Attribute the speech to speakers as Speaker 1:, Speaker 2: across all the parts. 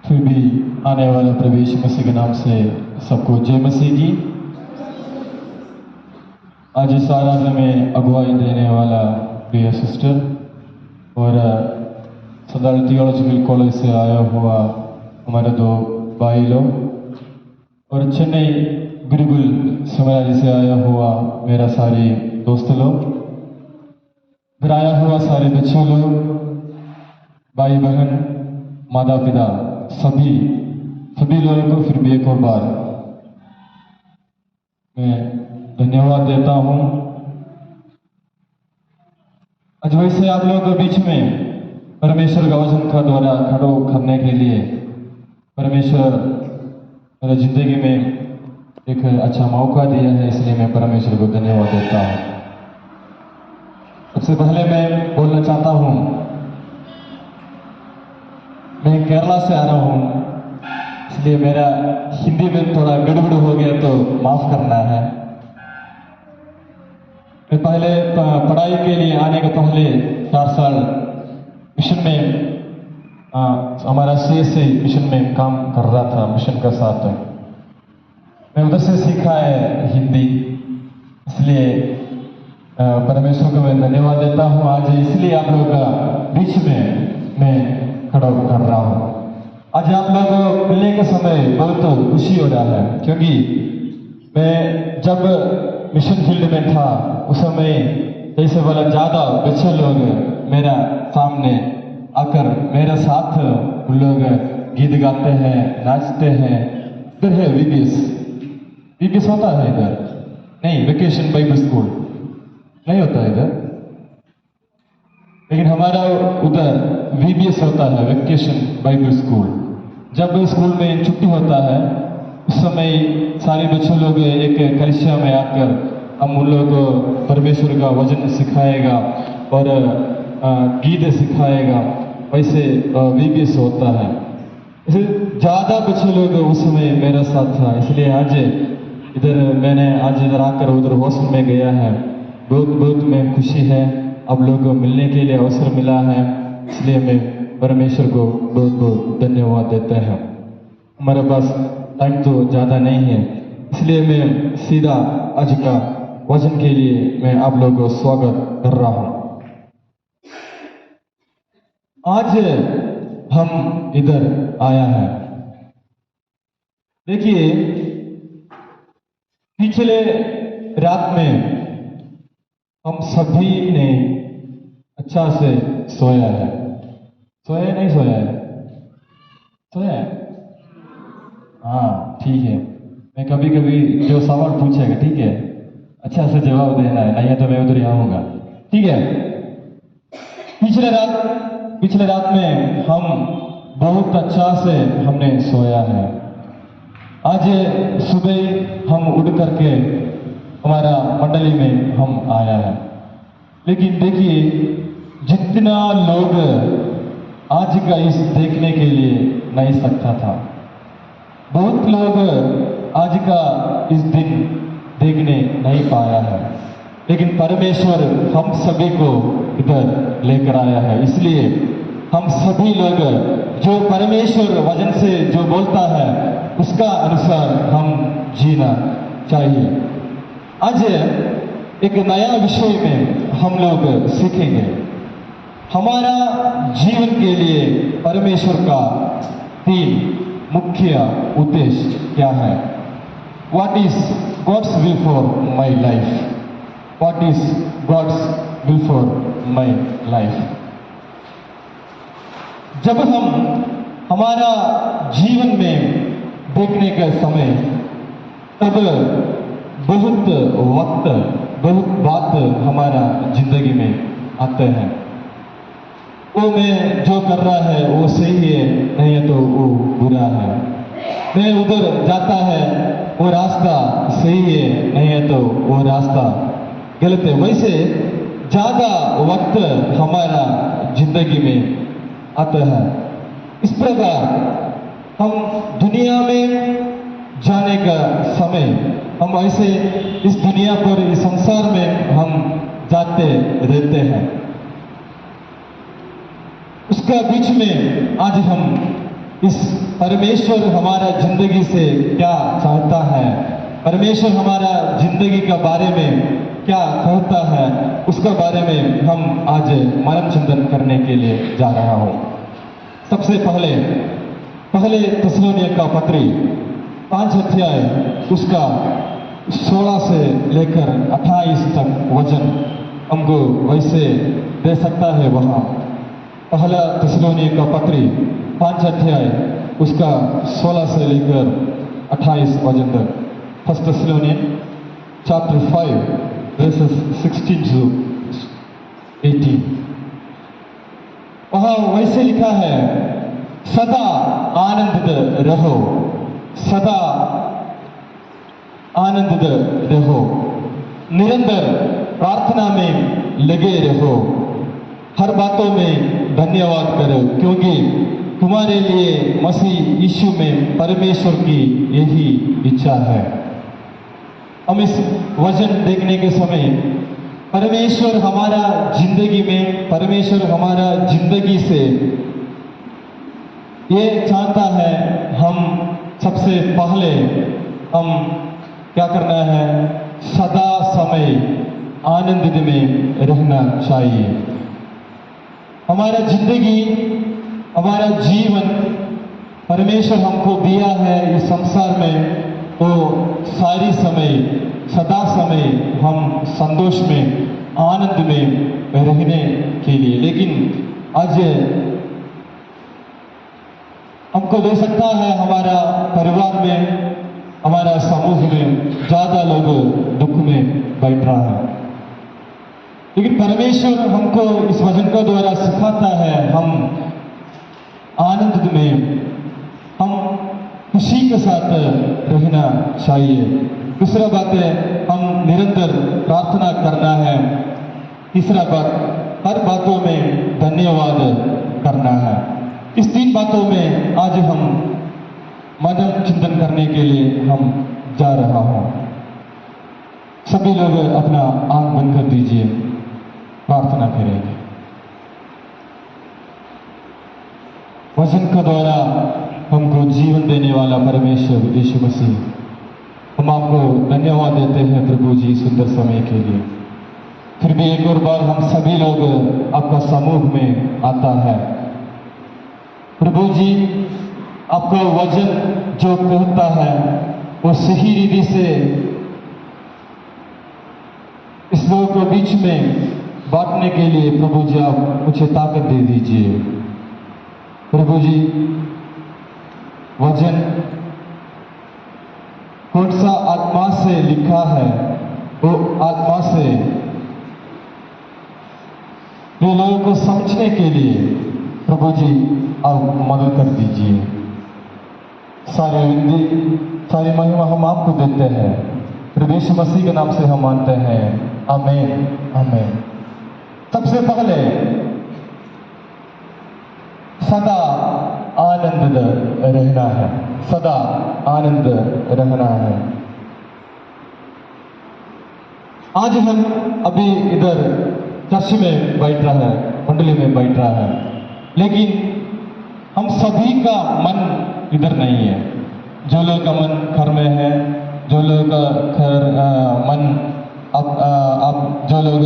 Speaker 1: फिर भी आने वाला प्रभु यीशु मसीह के नाम से सबको जय मसीह की। आज इस आराधना में अगुवाई देने वाला प्रिय सिस्टर और सदाल थियोलॉजिकल कॉलेज से आया हुआ हमारे दो भाई लोग और चेन्नई गुरुकुल सेमिनारी से आया हुआ मेरा सारे दोस्त लोग, फिर आया हुआ सारे बच्चों लोग, भाई बहन, माता पिता, सभी लोगों को फिर भी एक और बार मैं धन्यवाद देता हूँ। आज वैसे आप लोगों के बीच में परमेश्वर का वचन का द्वारा खड़ो करने के लिए परमेश्वर मेरे जिंदगी में एक अच्छा मौका दिया है, इसलिए मैं परमेश्वर को धन्यवाद देता हूँ। सबसे पहले मैं बोलना चाहता हूँ, मैं केरला से आ रहा हूँ, इसलिए मेरा हिंदी में थोड़ा गड़बड़ हो गया तो माफ करना है। मैं पहले पढ़ाई के लिए आने के पहले 4 साल मिशन में हमारा CSC मिशन में काम कर रहा था। मिशन का साथ मैं उधर से सीखा है हिंदी, इसलिए परमेश्वर को मैं धन्यवाद देता हूँ। आज इसलिए आप लोगों का बीच में मैं खड़ा कर रहा हूँ। आज आप लोगों को मिलने के समय बहुत खुशी हो रहा है, क्योंकि मैं जब मिशन फील्ड में था उस समय जैसे बोला ज़्यादा बच्चे लोग मेरा सामने आकर मेरे साथ उन लोग गीत गाते हैं, नाचते हैं। इधर है VBS होता है इधर? नहीं, वेकेशन बाइबल स्कूल नहीं होता इधर, लेकिन हमारा उधर VBS होता है, वेकेशन बाइबल स्कूल। जब स्कूल में छुट्टी होता है उस समय सारे बच्चे लोग एक कलिसिया में आकर हम उन लोगों को परमेश्वर का वचन सिखाएगा और गीत सिखाएगा। वैसे VBS होता है। इसे ज़्यादा बच्चे लोग उस समय मेरा साथ था, इसलिए आज इधर मैंने आज इधर आकर उधर हॉस्टल में गया है। बहुत मैं खुशी है, आप लोगों को मिलने के लिए अवसर मिला है, इसलिए मैं परमेश्वर को बहुत धन्यवाद देते हैं। हमारे पास टाइम तो ज़्यादा नहीं है, इसलिए मैं सीधा आज का वचन के लिए मैं आप लोगों को स्वागत कर रहा हूँ। आज हम इधर आया है, देखिए पिछले रात में हम सभी ने अच्छा से सोया है। सोया नहीं सोया है? सोया है? हाँ, ठीक है। मैं कभी कभी जो सवाल पूछेगा, ठीक है, अच्छा से जवाब देना है, नहीं तो मैं उधर ही आऊंगा, ठीक है? पिछले रात में हम बहुत अच्छा से हमने सोया है। आज सुबह हम उठ करके हमारा मंडली में हम आया है, लेकिन देखिए जितना लोग आज का इस देखने के लिए नहीं सकता था, बहुत लोग आज का इस दिन देखने नहीं पाया है, लेकिन परमेश्वर हम सभी को इधर लेकर आया है। इसलिए हम सभी लोग जो परमेश्वर वचन से जो बोलता है उसका अनुसार हम जीना चाहिए। आज एक नया विषय में हम लोग सीखेंगे। हमारा जीवन के लिए परमेश्वर का 3 मुख्य उद्देश्य क्या है? What is God's will for my life? What is God's will for my life? जब हम हमारा जीवन में देखने का समय, तब बहुत वक्त, बहुत बात हमारा जिंदगी में आते हैं। वो मैं जो कर रहा है वो सही है, नहीं है तो वो बुरा है। मैं उधर जाता है वो रास्ता सही है, नहीं है तो वो रास्ता गलत है। वैसे ज़्यादा वक्त हमारा जिंदगी में आता है। इस प्रकार हम दुनिया में जाने का समय, हम ऐसे इस दुनिया पर, इस संसार में हम जाते रहते हैं। उसका बीच में आज हम इस परमेश्वर हमारा जिंदगी से क्या चाहता है, परमेश्वर हमारा जिंदगी का बारे में क्या कहता है, उसका बारे में हम आज मनन चिंतन करने के लिए जा रहा हूं। सबसे पहले थिस्सलुनीय का पत्री 5 अध्याय उसका 16 से लेकर 28 तक वचन हमको वैसे दे सकता है। वहां पहला थिस्सलुनीय का पत्री 5 अध्याय उसका 16 से लेकर 28 वचन तक। फर्स्ट थिस्सलुनीय चैप्टर 5 verses 16 to 18। वहां वैसे लिखा है, सदा आनंदित रहो, सदा आनंदित रहो, निरंतर प्रार्थना में लगे रहो, हर बातों में धन्यवाद करो, क्योंकि तुम्हारे लिए मसीह यीशु में परमेश्वर की यही इच्छा है। हम इस वचन देखने के समय परमेश्वर हमारा जिंदगी में, परमेश्वर हमारा जिंदगी से ये चाहता है, हम सबसे पहले हम क्या करना है, सदा समय आनंदित में रहना चाहिए। हमारा जिंदगी, हमारा जीवन परमेश्वर हमको दिया है इस संसार में, तो सारी समय, सदा समय हम संतोष में, आनंद में रहने के लिए। लेकिन आज हमको दे सकता है, हमारा परिवार में, हमारा समूह में ज्यादा लोग दुख में बैठ रहा है, लेकिन परमेश्वर हमको इस वचन के द्वारा सिखाता है, हम आनंद में, हम खुशी के साथ रहना चाहिए। दूसरा बात है, हम निरंतर प्रार्थना करना है। तीसरा बात, हर बातों में धन्यवाद करना है। इस 3 बातों में आज हम मनन चिंतन करने के लिए हम जा रहा हूं। सभी लोग अपना आंख बंद कर दीजिए, प्रार्थना करेंगे। वचन के द्वारा हमको जीवन देने वाला परमेश्वर यीशु मसीह, हम आपको धन्यवाद देते हैं प्रभु जी सुंदर समय के लिए। फिर भी एक और बार हम सभी लोग आपका समूह में आता है। प्रभु जी, आपका वचन जो कहता है वो सही रीति से इस लोगों के बीच में बांटने के लिए प्रभु जी आप मुझे ताकत दे दीजिए। प्रभु जी, वचन कौन सा आत्मा से लिखा है, वो आत्मा से ये लोगों को समझने के लिए प्रभु जी आप मदद कर दीजिए। सारी विनती, सारी महिमा हम आपको देते हैं, प्रभु यीशु मसीह के नाम से हम मानते हैं, आमीन आमीन। सबसे पहले सदा आनंद रहना है, सदा आनंद रहना है। आज हम अभी इधर चर्च में बैठ रहा है, मंडली में बैठ रहा है, लेकिन हम सभी का मन इधर नहीं है। जो लोग का मन घर में है, जो लोग का घर मन अब जो लोग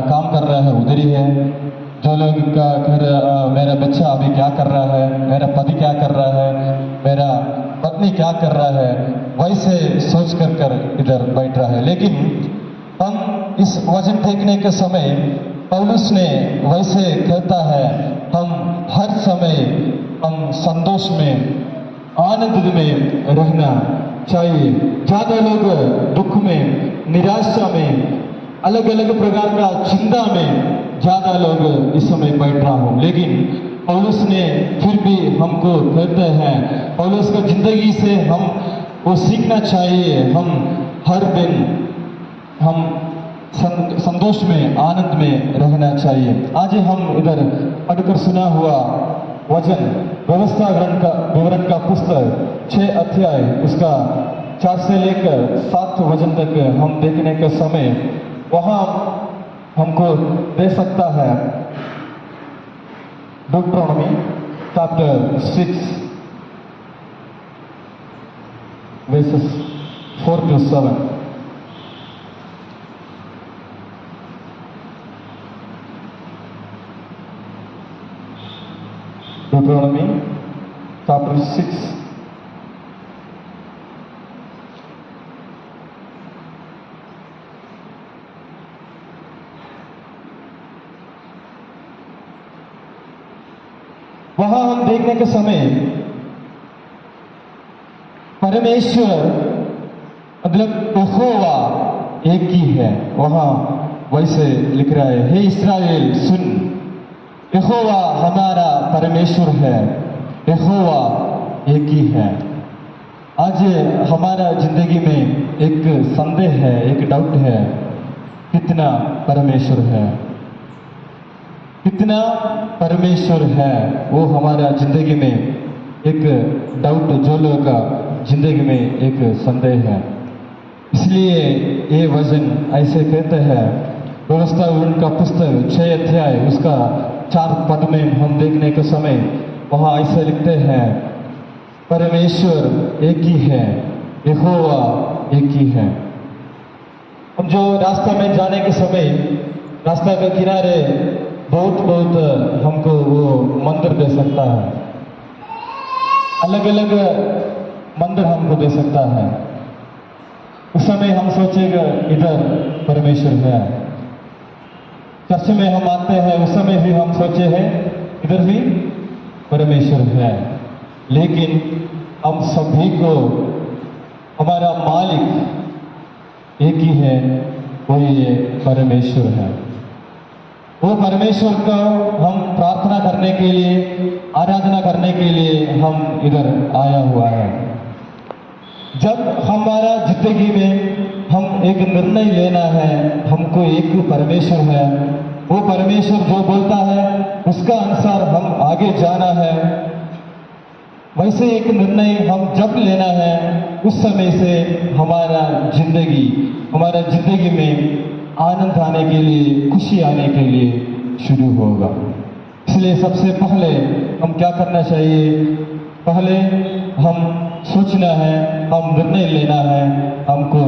Speaker 1: काम कर रहे हैं उधर ही है, जो लोग का घर मेरा बच्चा अभी क्या कर रहा है, मेरा पति क्या कर रहा है, मेरा पत्नी क्या कर रहा है, वैसे सोच कर इधर बैठ रहा है। लेकिन हम इस वचन देखने के समय पौलुस ने वैसे कहता है, हम हर समय हम संतोष में, आनंद में रहना चाहिए। ज्यादा लोग दुख में, निराशा में, अलग अलग प्रकार का चिंता में ज्यादा लोग इस समय बैठ रहा हो, लेकिन पौलुस ने फिर भी हमको कहते हैं, पौलुस का जिंदगी से हम वो सीखना चाहिए, हम हर दिन हम संतोष में, आनंद में रहना चाहिए। आज हम इधर पढ़कर सुना हुआ वचन व्यवस्था विवरण का पुस्तक 6 अध्याय उसका 4 से लेकर 7 वचन तक हम देखने के समय वहां हमको दे सकता है। Deuteronomy chapter 6 verses 4 to 7. Deuteronomy chapter 6. वहां हम देखने के समय परमेश्वर मतलब यहोवा एक ही है। वहां वैसे लिख रहा है, हे इस्राएल सुन, यहोवा हमारा परमेश्वर है, यहोवा एक ही है। आज हमारा जिंदगी में एक संदेह है, एक डाउट है, कितना परमेश्वर है, कितना परमेश्वर है। वो हमारा जिंदगी में एक डाउट, जो लोगों का जिंदगी में एक संदेह है। इसलिए ये वचन ऐसे कहते हैं, व्यवस्था उनका पुस्तक 6 अध्याय उसका 4 पद में हम देखने के समय वहां ऐसे लिखते हैं, परमेश्वर एक ही है, यहोवा एक ही है। हम जो रास्ता में जाने के समय रास्ता के किनारे बहुत हमको वो मंदिर दे सकता है, अलग अलग मंदिर हमको दे सकता है। उस समय हम सोचेगा इधर परमेश्वर है। चर्च में हम आते हैं, उस समय भी हम सोचे हैं इधर भी परमेश्वर है। लेकिन हम सभी को हमारा मालिक एक ही है, वो ये परमेश्वर है। वो परमेश्वर को हम प्रार्थना करने के लिए, आराधना करने के लिए हम इधर आया हुआ है। जब हमारा जिंदगी में हम एक निर्णय लेना है, हमको एक परमेश्वर है, वो परमेश्वर जो बोलता है उसका अनुसार हम आगे जाना है। वैसे एक निर्णय हम जब लेना है, उस समय से हमारा जिंदगी में आनंद आने के लिए, खुशी आने के लिए शुरू होगा। इसलिए सबसे पहले हम क्या करना चाहिए, पहले हम सोचना है, हम निर्णय लेना है, हमको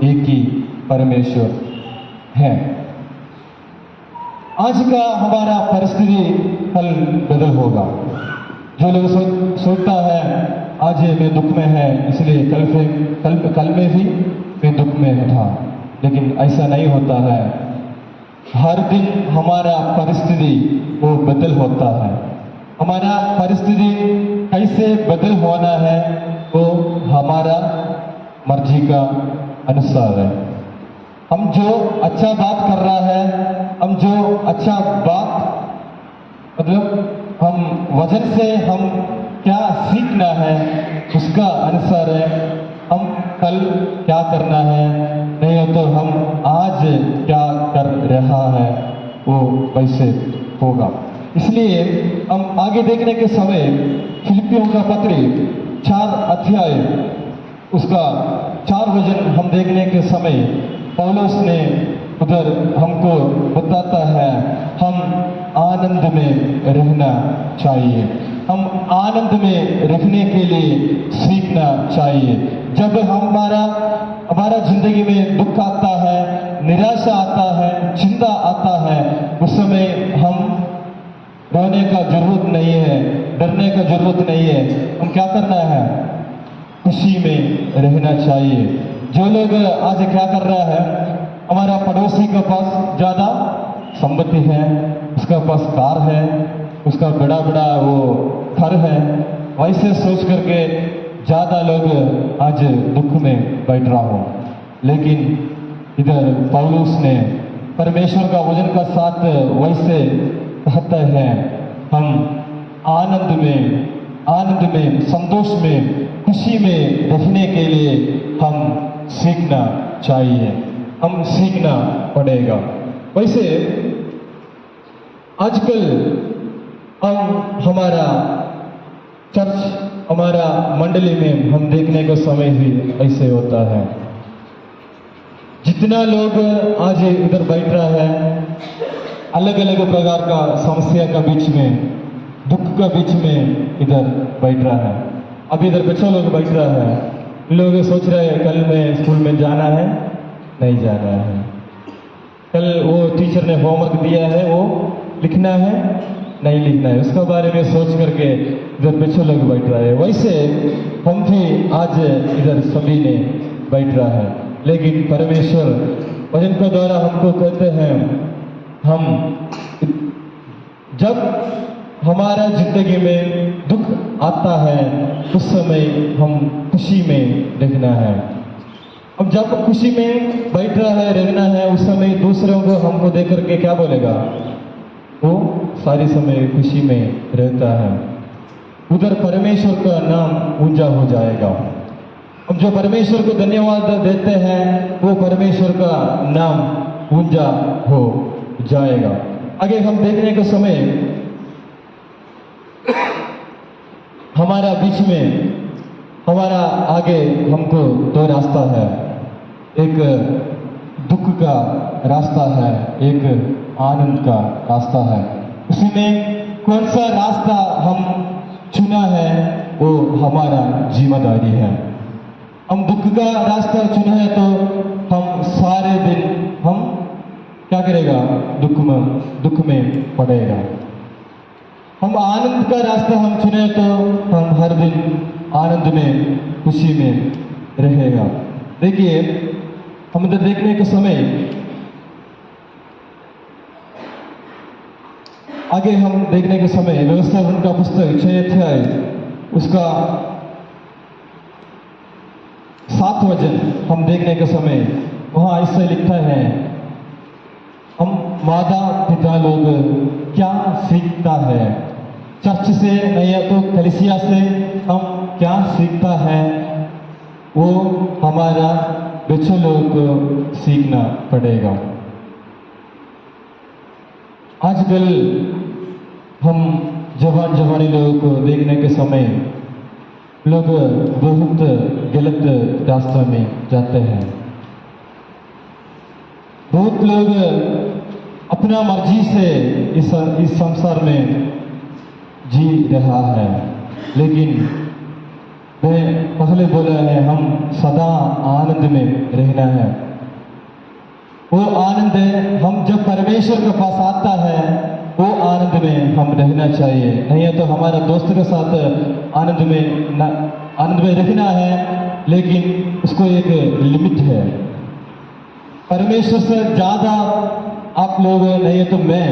Speaker 1: एक ही परमेश्वर है। आज का हमारा परिस्थिति कल बदल होगा। जो लोग सोचता है आज मैं दुख में है, इसलिए कल में भी मैं दुख में था, लेकिन ऐसा नहीं होता है। हर दिन हमारा परिस्थिति वो बदल होता है। हमारा परिस्थिति कैसे बदल होना है वो हमारा मर्जी का अनुसार है। हम जो अच्छा बात कर रहा है, हम जो अच्छा बात मतलब हम वचन से हम क्या सीखना है उसका अनुसार है हम कल क्या करना है। नहीं हो तो हम आज क्या कर रहा है वो वैसे होगा। इसलिए हम आगे देखने के समय फिलिपियों का पत्री 4 अध्याय उसका 4 वचन हम देखने के समय पौलुस ने उधर हमको बताता है, हम आनंद में रहना चाहिए, हम आनंद में रहने के लिए सीखना चाहिए। जब हमारा जिंदगी में दुख आता है, निराशा आता है, चिंता आता है, उस समय हम रोने का जरूरत नहीं है, डरने का जरूरत नहीं है। हम क्या करना है, खुशी में रहना चाहिए। जो लोग आज क्या कर रहा है, हमारा पड़ोसी के पास ज्यादा संपत्ति है, उसका पास कार है, उसका बड़ा बड़ा वो घर है, वैसे सोच करके ज्यादा लोग आज दुख में बैठ रहा हो। लेकिन इधर पौलुस ने परमेश्वर का वचन का साथ वैसे कहता है, हम आनंद में संतोष में खुशी में रहने के लिए हम सीखना चाहिए, हम सीखना पड़ेगा। वैसे आजकल हमारा चर्च, हमारा मंडली में हम देखने का समय भी ऐसे होता है। जितना लोग आज इधर बैठ रहा है, अलग अलग प्रकार का समस्या का बीच में, दुख का बीच में इधर बैठ रहा है। अभी इधर बच्चा लोग बैठ रहा है, लोग सोच रहे हैं कल मैं स्कूल में जाना है, नहीं जाना है। कल वो टीचर ने होमवर्क दिया है, वो लिखना है, नहीं लिखना है। उसका बारे में सोच करके इधर बच्चे लोग बैठ रहे हैं। वैसे हम भी आज इधर सभी ने बैठ रहा है, लेकिन परमेश्वर वचन के द्वारा हमको कहते हैं, हम जब हमारा जिंदगी में दुख आता है उस समय हम खुशी में रहना है। अब जब खुशी में बैठ रहा है, रहना है, उस समय दूसरों को हमको देख करके क्या बोलेगा? वो सारी समय खुशी में रहता है, उधर परमेश्वर का नाम ऊंचा हो जाएगा। अब जो परमेश्वर को धन्यवाद देते हैं वो परमेश्वर का नाम ऊंचा हो जाएगा। आगे हम देखने के समय हमारा बीच में, हमारा आगे हमको दो रास्ता है, एक दुख का रास्ता है, एक आनंद का रास्ता है। उसमें कौन सा रास्ता हम चुना है वो हमारा जिम्मेदारी है। हम दुख का रास्ता चुना है तो हम सारे दिन हम क्या करेगा? दुख में पड़ेगा। हम आनंद का रास्ता हम चुने तो हम हर दिन आनंद में, खुशी में रहेगा। देखिए, हम इधर देखने के समय आगे हम देखने के समय व्यवस्था उनका पुस्तक 6 अध्याय उसका 7 वचन हम देखने के समय वहां ऐसे लिखा है, हम माता पिता लोग क्या सीखता है चर्च से, नहीं तो कलीसिया से हम क्या सीखता है वो हमारा बच्चों लोग को सीखना पड़ेगा। आजकल हम जवानी लोगों को देखने के समय लोग बहुत गलत रास्ते में जाते हैं। बहुत लोग अपना मर्जी से इस संसार में जी रहा है, लेकिन मैं पहले बोला है हम सदा आनंद में रहना है। वो आनंद हम जब परमेश्वर के पास आता है वो आनंद में हम रहना चाहिए, नहीं है तो हमारा दोस्त के साथ आनंद में रहना है, लेकिन उसको एक लिमिट है। परमेश्वर से ज्यादा आप लोग, नहीं है तो मैं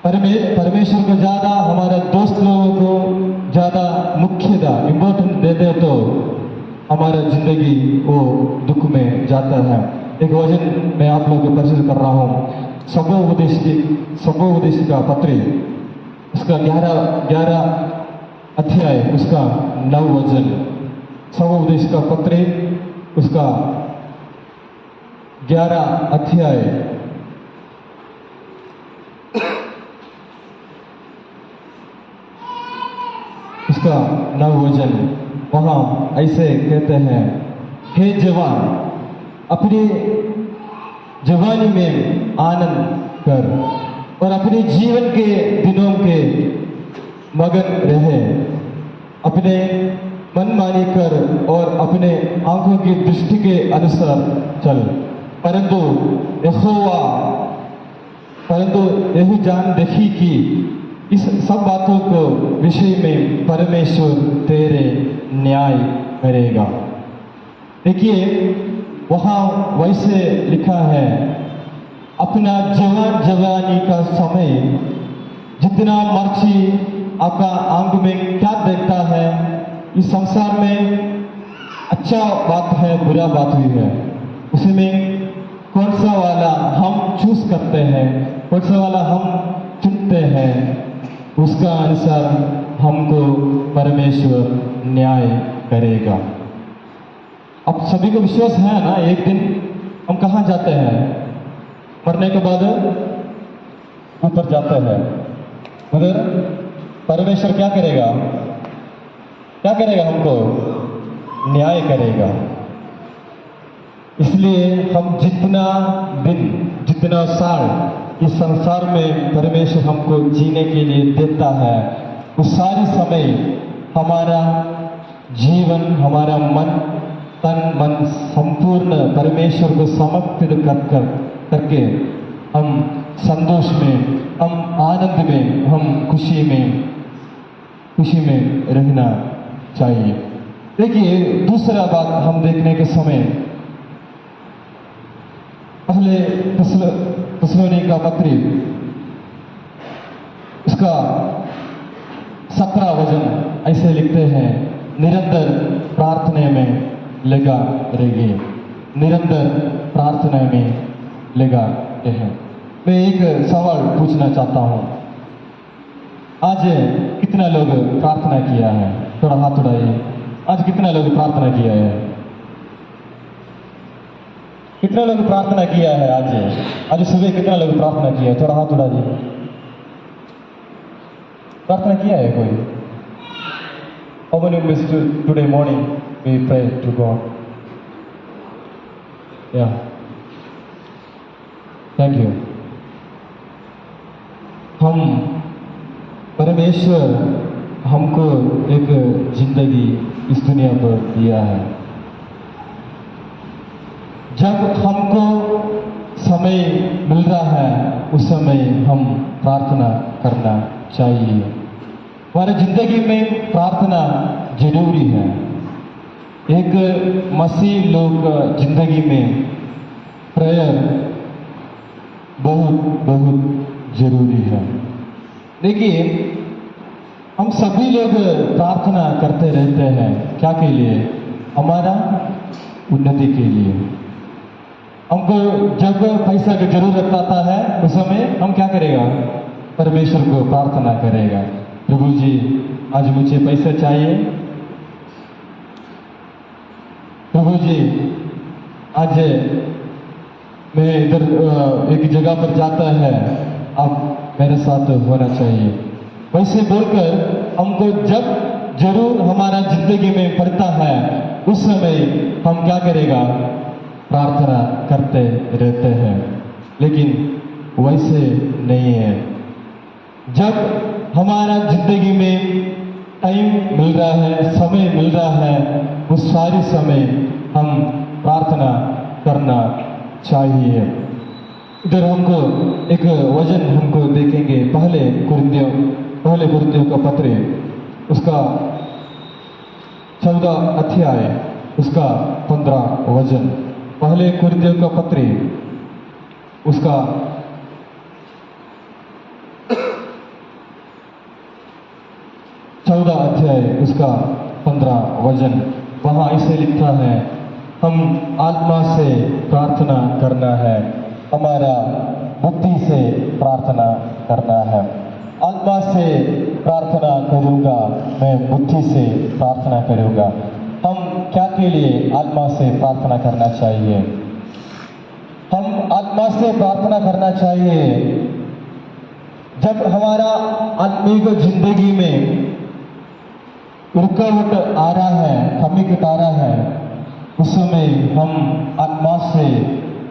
Speaker 1: परमेश्वर को ज्यादा हमारे दोस्त लोगों को ज्यादा मुख्यता इम्पोर्टेंट देते तो हमारा जिंदगी वो दुख में जाता है। एक वचन मैं आप लोगों को परिचित कर रहा हूँ, सबोपदेश का पत्री उसका 11 अध्याय उसका 9 वचन। सबोपदेश का पत्री उसका 11 अध्याय उसका 9 वचन वहां ऐसे कहते हैं, हे जवान अपनी जवानी में आनंद कर और अपने जीवन के दिनों के मगन रहे, अपने मनमानी कर और अपने आंखों की दृष्टि के अनुसार चल, परंतु यही जान देखी कि इस सब बातों को विषय में परमेश्वर तेरे न्याय करेगा। देखिए वहां वैसे लिखा है, अपना जवानी का समय जितना मर्जी आपका आंख में क्या देखता है, इस संसार में अच्छा बात है बुरा बात भी है, उसमें कौन सा वाला हम चूज करते हैं, कौन सा वाला हम चुनते हैं, उसका अनुसार हमको परमेश्वर न्याय करेगा। अब सभी को विश्वास है ना, एक दिन हम कहाँ जाते हैं? मरने के बाद ऊपर जाते हैं, मगर परमेश्वर क्या करेगा? क्या करेगा? हमको न्याय करेगा। इसलिए हम जितना दिन, जितना साल इस संसार में परमेश्वर हमको जीने के लिए देता है, उस सारे समय हमारा जीवन, हमारा मन तन मन संपूर्ण परमेश्वर को समर्पित करके हम संतोष में, हम आनंद में, हम खुशी में रहना चाहिए। देखिए, दूसरा बात हम देखने के समय पहले थिस्सलुनीका पत्री उसका 17 वचन ऐसे लिखते हैं, निरंतर प्रार्थना में लगा रहिए, निरंतर प्रार्थना में लगा रहे। मैं एक सवाल पूछना चाहता हूं, आज कितना लोग प्रार्थना किया है? थोड़ा हाथ उठाइए। आज कितना लोग प्रार्थना किया है? कितना लोग प्रार्थना किया है? आज सुबह कितना लोग प्रार्थना किया है? थोड़ा हाथ उठा दीजिए। प्रार्थना किया है कोई? How many of us today morning we pray to God? Yeah. Thank you. हम परमेश्वर हमको एक जिंदगी इस दुनिया पर दिया है। जब हमको समय मिल रहा है उस समय हम प्रार्थना करना चाहिए। हमारे जिंदगी में प्रार्थना जरूरी है। एक मसीह लोग जिंदगी में प्रेयर बहुत बहुत जरूरी है। देखिए, हम सभी लोग प्रार्थना करते रहते हैं, क्या के लिए? हमारा उन्नति के लिए। हमको जब पैसा की जरूरत आता है उस समय हम क्या करेगा? परमेश्वर को प्रार्थना करेगा, प्रभु जी आज मुझे पैसा चाहिए, प्रभु जी आज मैं इधर एक जगह पर जाता है, आप मेरे साथ होना चाहिए। वैसे बोलकर हमको जब जरूर हमारा जिंदगी में पड़ता है उस समय हम क्या करेगा? प्रार्थना करते रहते हैं। लेकिन वैसे नहीं है। जब हमारा जिंदगी में टाइम मिल रहा है, समय मिल रहा है, उस सारे समय हम प्रार्थना करना चाहिए। इधर हमको एक वचन हमको देखेंगे, पहले कुरिन्थियों का पत्र उसका 14 अध्याय उसका 15 वचन। पहले कुरिन्थियों का पत्र उसका 14 अध्याय उसका 15 वचन। वहां ऐसे लिखा है, हम आत्मा से प्रार्थना करना है, हमारा बुद्धि से प्रार्थना करना है। आत्मा से प्रार्थना करूंगा, मैं बुद्धि से प्रार्थना करूंगा। हम क्या के लिए आत्मा से प्रार्थना करना चाहिए? हम आत्मा से प्रार्थना करना चाहिए जब हमारा आत्मिक जिंदगी में रुकावट आ रहा है, कमी आ रहा है, उस समय हम आत्मा से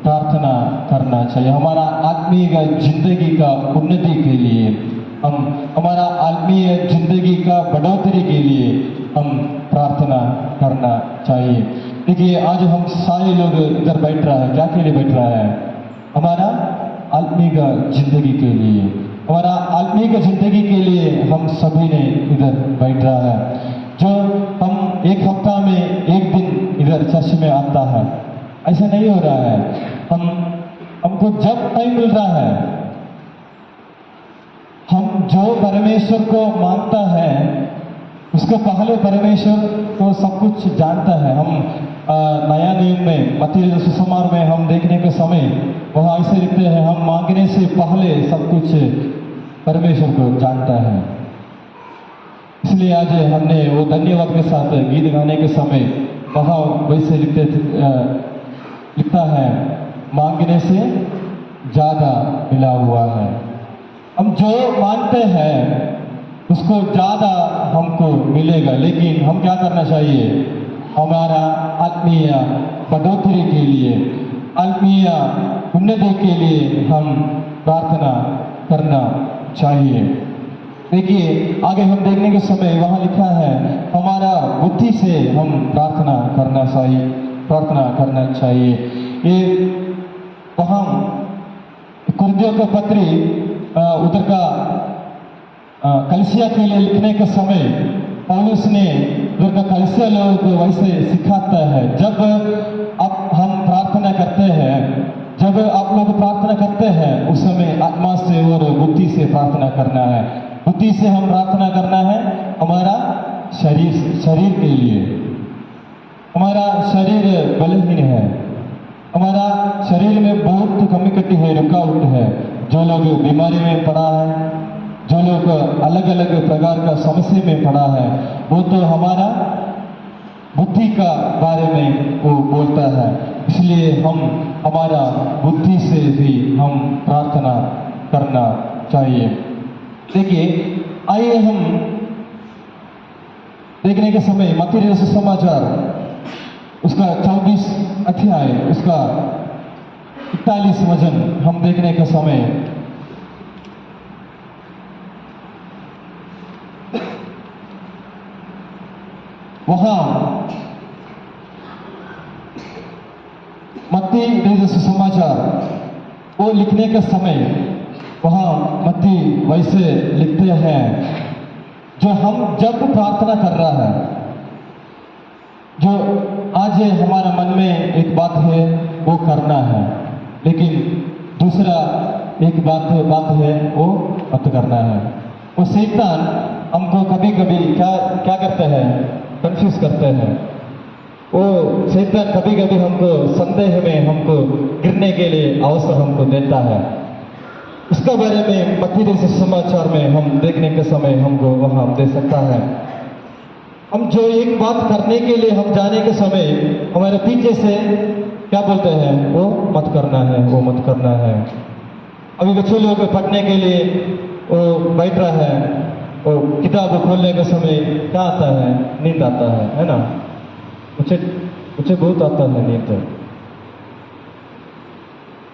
Speaker 1: प्रार्थना करना चाहिए। हमारा आत्मीय जिंदगी का उन्नति के लिए, हमारा आत्मीय जिंदगी का बढ़ोतरी के लिए हम प्रार्थना करना चाहिए। देखिए, आज हम सारे लोग इधर बैठ रहा है, क्या के लिए बैठ रहा है? हमारा आत्मीय जिंदगी के लिए, हमारा आत्मीय जिंदगी के लिए हम सभी ने इधर बैठ रहा है। जो हम एक हफ्ता में एक दिन इधर चर्च में आता है, ऐसा नहीं हो रहा है। हमको जब टाइम मिल रहा है, हम जो परमेश्वर को मांगता है उसको पहले परमेश्वर को सब कुछ जानता है। हम नया नियम में मत्ती सुसमाचार में हम देखने के समय वहां ऐसे लिखते हैं, हम मांगने से पहले सब कुछ परमेश्वर को जानता है। इसलिए आज हमने वो धन्यवाद के साथ गीत गाने के समय वहां वैसे लिखता है, मांगने से ज्यादा मिला हुआ है। हम जो मांगते हैं उसको ज्यादा हमको मिलेगा, लेकिन हम क्या करना चाहिए? हमारा आत्मीय बढ़ोतरी के लिए, आत्मीय उन्नति के लिए हम प्रार्थना करना चाहिए। देखिए आगे हम देखने के समय वहां लिखा है हमारा बुद्धि से हम प्रार्थना करना चाहिए। ये वहां कुरिन्थियों का पत्री उधर का कलीसिया के लिए लिखने के समय पौलुस ने उधर का कलीसिया लोगों को वैसे सिखाता है, जब अब हम प्रार्थना करते हैं, जब आप लोग प्रार्थना करते हैं उस समय आत्मा से और बुद्धि से प्रार्थना करना है। बुद्धि से हम प्रार्थना करना है हमारा शरीर के लिए। हमारा शरीर बलहीन है, हमारा शरीर में बहुत कमी कटी है, रुकावट है। जो लोग बीमारी में पड़ा है, जो लोग अलग अलग प्रकार का समस्या में पड़ा है, वो तो हमारा बुद्धि का बारे में वो बोलता है। इसलिए हम हमारा बुद्धि से भी हम प्रार्थना करना चाहिए। देखिए आइए हम देखने के समय मत्ती रचित सुसमाचार उसका 24 अध्याय उसका 41 वचन हम देखने के समय वहां मत्ती रचित सुसमाचार वो लिखने के समय वहां मत्ती वैसे लिखते हैं, जो हम जब प्रार्थना कर रहा है, जो आज हमारा मन में एक बात है वो करना है, लेकिन दूसरा एक बात है वो मत करना है। वो शैतान हमको कभी कभी क्या करते हैं, कंफ्यूज करते हैं। वो शैतान कभी कभी हमको संदेह में हमको गिरने के लिए अवसर हमको देता है। इसका बारे में मत्ती रचित सुसमाचार में हम देखने के समय हमको वहां दे सकता है। हम जो एक बात करने के लिए हम जाने के समय हमारे पीछे से क्या बोलते हैं, वो मत करना है, वो मत करना है। अभी बच्चे लोग पढ़ने के लिए वो बैठ रहा है, वो किताब खोलने के समय क्या आता है, नींद आता है ना। मुझे बहुत आता है नींद,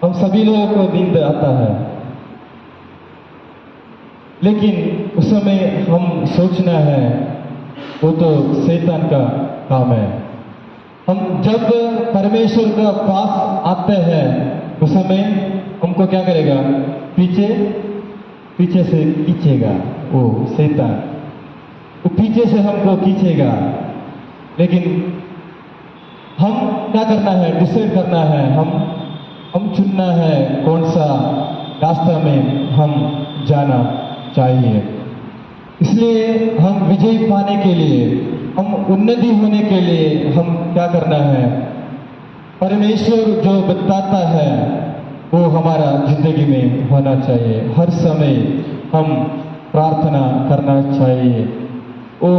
Speaker 1: हम सभी लोगों को नींद आता है, लेकिन उस समय हम सोचना है वो तो शैतान का काम है। हम जब परमेश्वर का पास आते हैं उस समय हमको क्या करेगा, पीछे से खींचेगा वो शैतान, वो पीछे से हमको खींचेगा। लेकिन हम क्या करना है, डिसाइड करना है, हम चुनना है कौन सा रास्ता में हम जाना चाहिए। इसलिए हम विजय पाने के लिए, हम उन्नति होने के लिए हम क्या करना है, परमेश्वर जो बताता है वो हमारा जिंदगी में होना चाहिए। हर समय हम प्रार्थना करना चाहिए। वो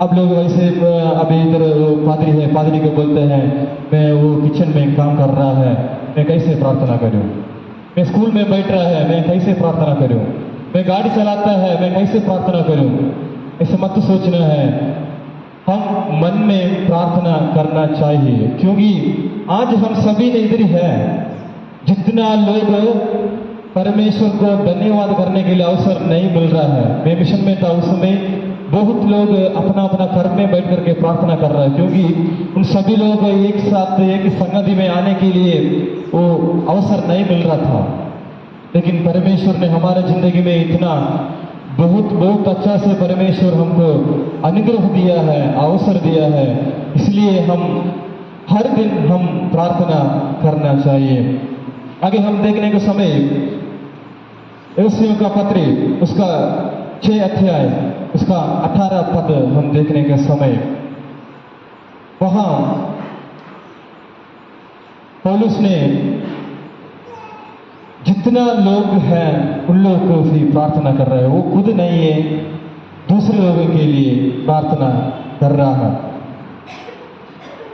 Speaker 1: अब लोग वैसे अभी इधर पादरी है, पादरी को बोलते हैं मैं वो किचन में काम कर रहा है, मैं कैसे प्रार्थना करूं, मैं स्कूल में बैठ रहा है, मैं कैसे प्रार्थना करूं, मैं गाड़ी चलाता है, मैं कैसे प्रार्थना करूं। ऐसे मत सोचना है, हम मन में प्रार्थना करना चाहिए, क्योंकि आज हम सभी ने इधर है। जितना लोग परमेश्वर को धन्यवाद करने के लिए अवसर नहीं मिल रहा है। मैं मिशन में था उस समय बहुत लोग अपना अपना घर में बैठ करके प्रार्थना कर रहा है, क्योंकि उन सभी लोगों को एक साथ एक संगति में आने के लिए वो अवसर नहीं मिल रहा था। लेकिन परमेश्वर ने हमारे जिंदगी में इतना बहुत अच्छा से परमेश्वर हमको अनुग्रह दिया है, अवसर दिया है। इसलिए हम हर दिन हम प्रार्थना करना चाहिए। आगे हम देखने के समय यशायाह का पत्री उसका 6 अध्याय उसका 18 पद हम देखने के समय वहां पौलुस ने जितना लोग हैं उन लोगों को भी प्रार्थना कर रहे हैं। वो खुद नहीं है, दूसरे लोगों के लिए प्रार्थना कर रहा है।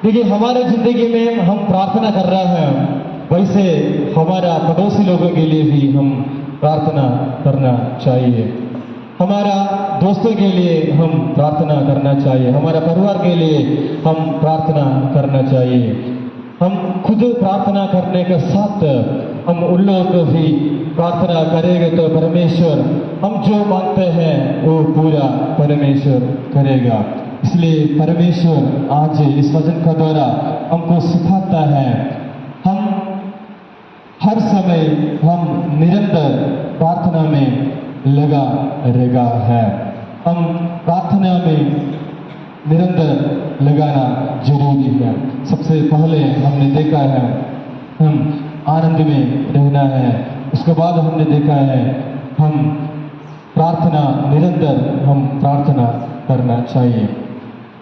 Speaker 1: देखिए हमारे जिंदगी में हम प्रार्थना कर रहे हैं, वैसे हमारा पड़ोसी लोगों के लिए भी हम प्रार्थना करना चाहिए। हमारा दोस्तों के लिए हम प्रार्थना करना चाहिए, हमारा परिवार के लिए हम प्रार्थना करना चाहिए। हम खुद प्रार्थना करने के साथ हम उन लोगों को भी प्रार्थना करेंगे तो परमेश्वर हम जो मांगते हैं वो पूरा परमेश्वर करेगा। इसलिए परमेश्वर आज इस वचन का द्वारा हमको सिखाता है, हम हर समय हम निरंतर प्रार्थना में लगा रहेगा है। हम प्रार्थना में निरंतर लगाना जरूरी है। सबसे पहले हमने देखा है हम आनंद में रहना है, उसके बाद हमने देखा है हम प्रार्थना निरंतर हम प्रार्थना करना चाहिए।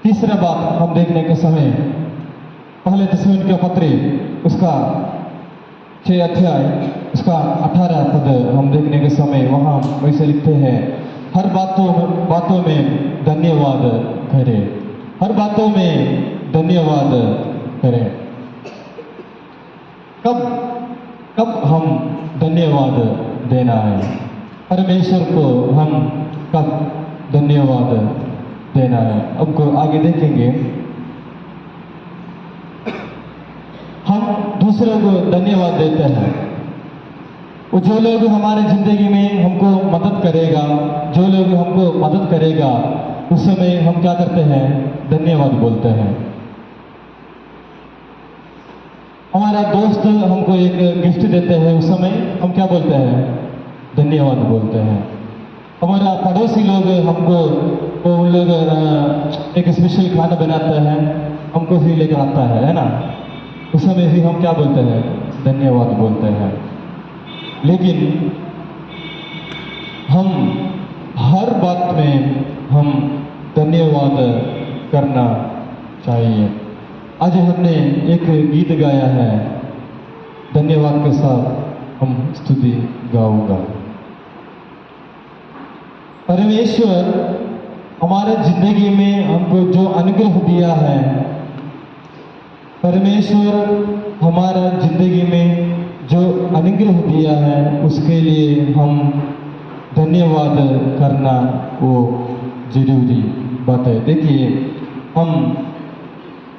Speaker 1: तीसरा बात हम देखने के समय पहले थिस्सलुनीके पत्री उसका 6 अध्याय उसका 18 पद हम देखने के समय वहां वैसे लिखते हैं, हर बातों में धन्यवाद करें, हर बातों में धन्यवाद करें। कब हम धन्यवाद देना है परमेश्वर को, हम कब धन्यवाद देना है हमको आगे देखेंगे। हम दूसरों को धन्यवाद देते हैं, वो जो लोग हमारे जिंदगी में हमको मदद करेगा, जो लोग हमको मदद करेगा, उस समय हम क्या करते हैं, धन्यवाद बोलते हैं। हमारा दोस्त हमको एक गिफ्ट देते हैं, उस समय हम क्या बोलते हैं, धन्यवाद बोलते हैं। हमारा पड़ोसी लोग हमको उन लोग एक स्पेशल खाना बनाते हैं, हमको भी लेकर आता है ना, उस समय भी हम क्या बोलते हैं, धन्यवाद बोलते हैं। लेकिन हम हर बात में हम धन्यवाद करना चाहिए। आज हमने एक गीत गाया है, धन्यवाद के साथ हम स्तुति गाऊंगा। परमेश्वर हमारे जिंदगी में हमको जो अनुग्रह दिया है, परमेश्वर हमारा जिंदगी में जो अनुग्रह दिया है, उसके लिए हम धन्यवाद करना वो जरूरी बात है। देखिए हम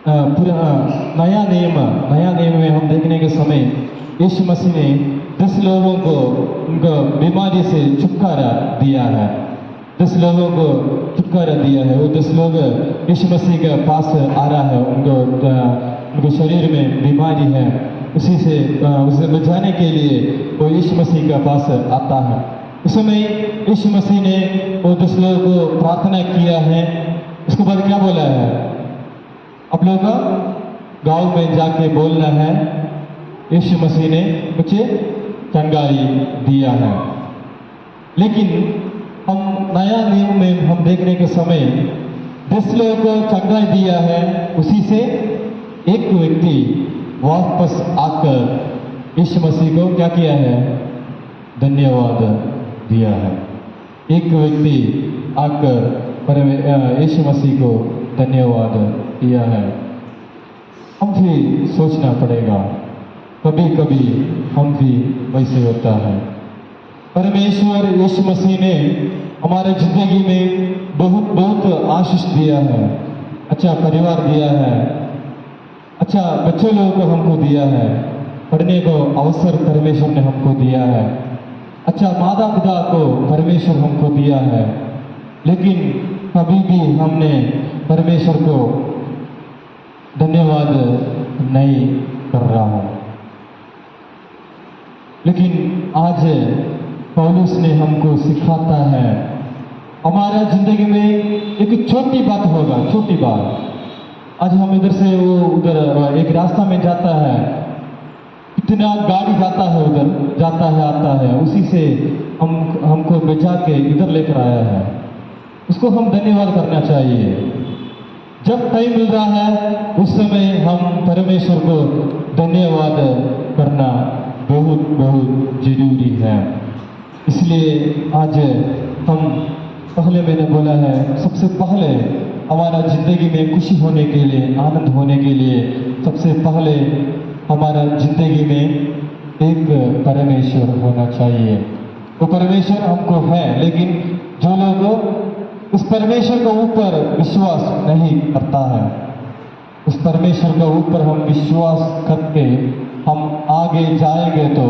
Speaker 1: नया नियम में हम देखने के समय यीशु मसीह ने 10 लोगों को उनको बीमारी से छुटकारा दिया है, 10 लोगों को छुटकारा दिया है। वो 10 लोग यीशु मसीह के पास आ रहा है, उनको शरीर में बीमारी है, उसे बचाने के लिए वो यीशु मसीह के पास आता है। उस समय यीशु मसीह ने वो 10 लोगों को प्रार्थना किया है, उसके बाद क्या बोला है, आप लोग गांव में जाके बोलना है यीशु मसीह ने मुझे चंगाई दिया है। लेकिन हम नया नियम में हम देखने के समय 10 लोगों को चंगाई दिया है, उसी से एक व्यक्ति वापस आकर यीशु मसीह को क्या किया है, धन्यवाद दिया है। एक व्यक्ति आकर यीशु मसीह को धन्यवाद दिया है। हम भी सोचना पड़ेगा, कभी कभी हम भी वैसे होता है। परमेश्वर यीशु मसीह ने हमारे जिंदगी में बहुत आशीष दिया है, अच्छा परिवार दिया है, अच्छा बच्चे लोगों को हमको दिया है, पढ़ने को अवसर परमेश्वर ने हमको दिया है, अच्छा माता पिता को परमेश्वर हमको दिया है। लेकिन कभी भी हमने परमेश्वर को धन्यवाद नहीं कर रहा हूं। लेकिन आज पौलुस ने हमको सिखाता है, हमारा जिंदगी में एक छोटी बात होगा, छोटी बात। आज हम इधर से वो उधर एक रास्ता में जाता है, इतना गाड़ी जाता है, उधर जाता है आता है, उसी से हमको बचा के इधर लेकर आया है, उसको हम धन्यवाद करना चाहिए। जब टाइम मिल रहा है उस समय हम परमेश्वर को धन्यवाद करना बहुत जरूरी है। इसलिए आज हम पहले मैंने बोला है, सबसे पहले हमारा जिंदगी में खुशी होने के लिए, आनंद होने के लिए सबसे पहले हमारा जिंदगी में एक परमेश्वर होना चाहिए। वो परमेश्वर हमको है, लेकिन जो लोग उस परमेश्वर के ऊपर विश्वास नहीं करता है, उस परमेश्वर के ऊपर हम विश्वास करके हम आगे जाएंगे तो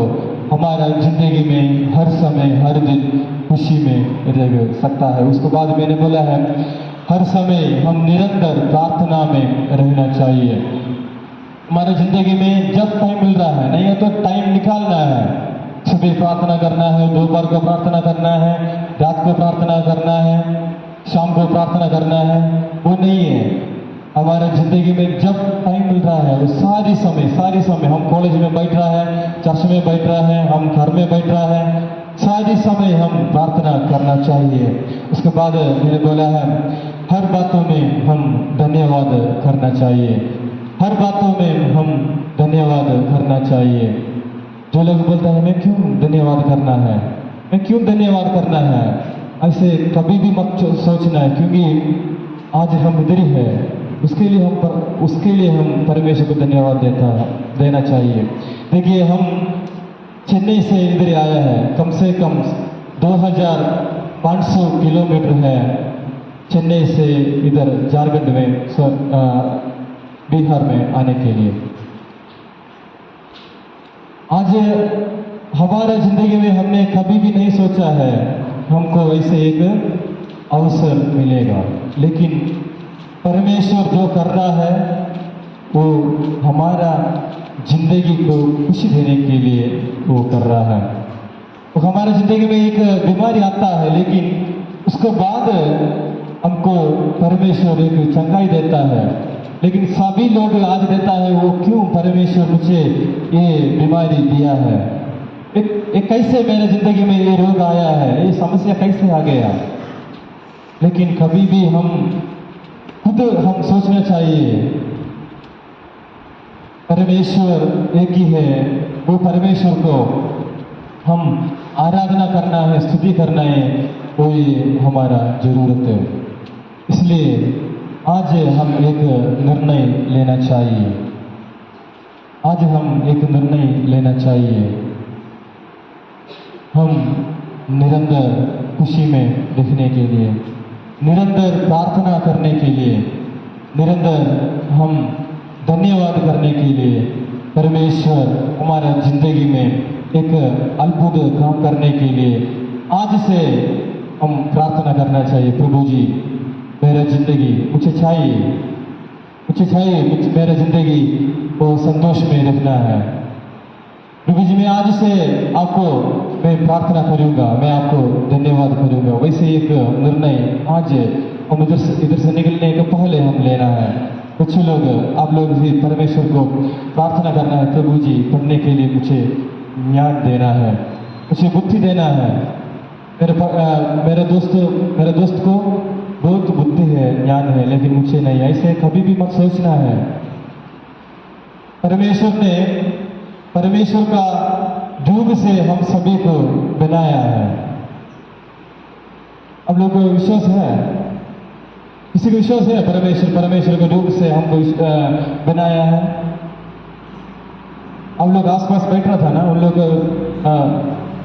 Speaker 1: हमारा जिंदगी में हर समय हर दिन खुशी में रह सकता है। उसके बाद मैंने बोला है हर समय हम निरंतर प्रार्थना में रहना चाहिए। हमारे जिंदगी में जब टाइम मिल रहा है, नहीं है तो टाइम निकालना है। सुबह प्रार्थना करना है, दोपहर को प्रार्थना करना है, रात को प्रार्थना करना है, शाम को प्रार्थना करना है, वो नहीं है। हमारे जिंदगी में जब टाइम मिल रहा है वो सारी समय हम कॉलेज में बैठ रहा है, चर्च में बैठ रहा है, हम घर में बैठ रहा है, सारी समय हम प्रार्थना करना चाहिए। उसके बाद मैंने बोला है हर बातों में हम धन्यवाद करना चाहिए। हर बातों में हम धन्यवाद करना चाहिए। जो लोग बोलते हैं मैं क्यों धन्यवाद करना है, मैं क्यों धन्यवाद करना है, ऐसे कभी भी मत सोचना है, क्योंकि आज हम इधर ही है, उसके लिए हम परमेश्वर को धन्यवाद देना चाहिए। देखिए हम चेन्नई से इधर आया है, कम से कम 2500 किलोमीटर है चेन्नई से इधर झारखंड में बिहार में आने के लिए। आज हमारा जिंदगी में हमने कभी भी नहीं सोचा है हमको ऐसे एक अवसर मिलेगा, लेकिन परमेश्वर जो कर रहा है वो हमारा जिंदगी को खुशी देने के लिए वो कर रहा है। तो हमारे जिंदगी में एक बीमारी आता है, लेकिन उसके बाद हमको परमेश्वर एक चंगाई देता है। लेकिन सभी लोग आज देता है वो क्यों परमेश्वर मुझे ये बीमारी दिया है, एक कैसे मेरे जिंदगी में ये रोग आया है, ये समस्या कैसे आ गया। लेकिन कभी भी हम सोचना चाहिए परमेश्वर एक ही है, वो परमेश्वर को हम आराधना करना है, स्तुति करना है, वही हमारा जरूरत है। इसलिए आज हम एक निर्णय लेना चाहिए। आज हम एक निर्णय लेना चाहिए। हम निरंतर खुशी में रहने के लिए, निरंतर प्रार्थना करने के लिए, निरंतर हम धन्यवाद करने के लिए परमेश्वर हमारा जिंदगी में एक अद्भुत काम करने के लिए आज से हम प्रार्थना करना चाहिए। प्रभु जी मेरा जिंदगी मुझे चाहिए, मेरा जिंदगी को संतोष में रखना है। प्रभु जी मैं आज से आपको मैं प्रार्थना करूंगा, मैं आपको धन्यवाद करूंगा। वैसे एक निर्णय आज हम इधर से निकलने के पहले हम लेना है। कुछ लोग आप लोग भी परमेश्वर को प्रार्थना करना है, प्रभु जी पढ़ने के लिए मुझे ज्ञान देना है, मुझे बुद्धि देना है। मेरे दोस्त को बहुत बुद्धि है, ज्ञान है, लेकिन मुझे नहीं। ऐसे कभी भी मत सोचना है। परमेश्वर का धूप से हम सभी को बनाया है। अब लोगों को विश्वास है, किसी को विश्वास है परमेश्वर के धूप से हमको बनाया है। अब लोग आसपास बैठ रहा था ना, उन लोग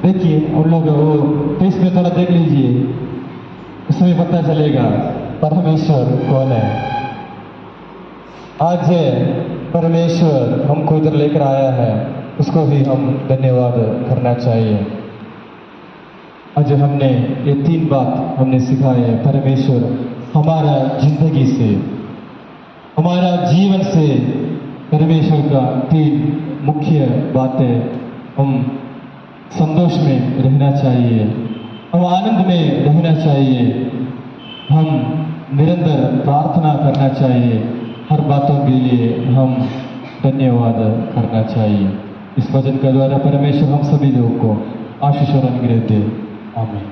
Speaker 1: देखिए, उन लोग वो फेस में थोड़ा देख लीजिए, इसमें पता चलेगा परमेश्वर कौन है। आज परमेश्वर हमको इधर लेकर आया है, उसको भी हम धन्यवाद करना चाहिए। आज हमने ये 3 बात हमने सिखाए हैं। परमेश्वर हमारा जिंदगी से, हमारा जीवन से परमेश्वर का 3 मुख्य बातें, हम संतोष में रहना चाहिए, हम आनंद में रहना चाहिए, हम निरंतर प्रार्थना करना चाहिए, हर बातों के लिए हम धन्यवाद करना चाहिए। इस वचन के द्वारा परमेश्वर हम सभी लोगों को आशीष और अनुग्रह दे। आमीन।